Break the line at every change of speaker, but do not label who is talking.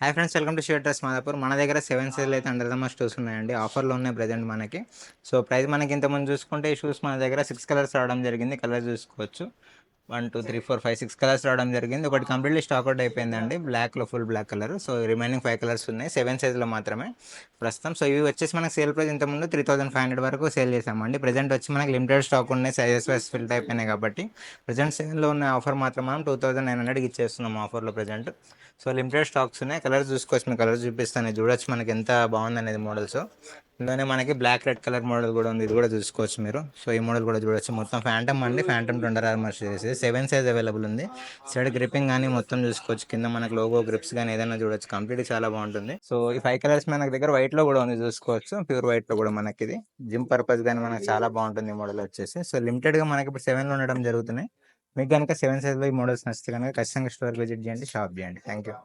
Hi friends, welcome to share dress Madhapur. మన దగ్గర 7 sale అయితే అండర్ ద మస్ట్ షూస్ ఉన్నాయండి. ఆఫర్లో ఉన్నాయి ప్రెజెంట్ మనకి. సో ప్రైస్ మనకి ఇంతకుముందు చూసుకుంటే ఈ షూస్ మన దగ్గర 6 కలర్స్ రావడం జరిగింది. కలర్ చూసుకోవచ్చు. 1, 2, 3, 4, 5, 6 కలర్స్ రావడం జరిగింది. ఒకటి కంప్లీట్లీ స్టాక్ అవుట్ అయిపోయిందండి, బ్లాక్లో full black colour. So remaining 5 colours ఉన్నాయి, 7 సైజ్లో మాత్రమే ప్రస్తుతం. సో ఇవి వచ్చేసి మనకి సేల్ ప్రైస్ ఇంతకుముందు 3500 వరకు సేల్ చేసామండి. ప్రజెంట్ వచ్చి మనకి లిమిటెడ్ స్టాక్ ఉన్నాయి, సైజెస్ వైస్ ఫిల్ట్ అయిపోయినాయి కాబట్టి ప్రజెంట్ సేల్లో ఉన్న ఆఫర్ మాత్రం మనం 2900కి ఇచ్చేస్తున్నాం ఆఫర్లో ప్రజెంట్. సో లిమిటెడ్ స్టాక్స్ ఉన్నాయి. కలర్స్ చూసుకోవచ్చు, మీకు కలర్స్ చూపిస్తాను, చూడొచ్చు మనకి ఎంత బాగుంది అనేది మోడల్స్. ఇందులోనే మనకి బ్లాక్ రెడ్ కలర్ మోడల్ కూడా ఉంది, ఇది కూడా చూసుకోవచ్చు మీరు. సో ఈ మోడల్ కూడా చూడొచ్చు. మొత్తం ఫ్యాంటమ్ అండి, phantom tender armour series 7 size available ఉంది. సైడ్ గ్రిప్పింగ్ కానీ మొత్తం చూసుకోవచ్చు, కింద మనకి లోగో గ్రిప్స్ కానీ ఏదైనా చూడొచ్చు, కంప్లీట్ చాలా బాగుంటుంది. సో ఈ 5 కలర్స్ మనకి దగ్గర వైట్ లో కూడా ఉంది, చూసుకోవచ్చు. ప్యూర్ వైట్ లో కూడా మనకి ఇది జిమ్ పర్పస్ కానీ మనకి చాలా బాగుంటుంది ఈ మోడల్ వచ్చేసి. సో లిమిటెడ్ గా మనకి ఇప్పుడు 7 లో ఉండడం జరుగుతున్నాయి. మీకు కనుక 7 సైజ్ లో ఈ మోడల్స్ నచ్చితే కనుక ఖచ్చితంగా స్టోర్ విజిట్ చేయండి, షాప్ చేయండి. Thank you.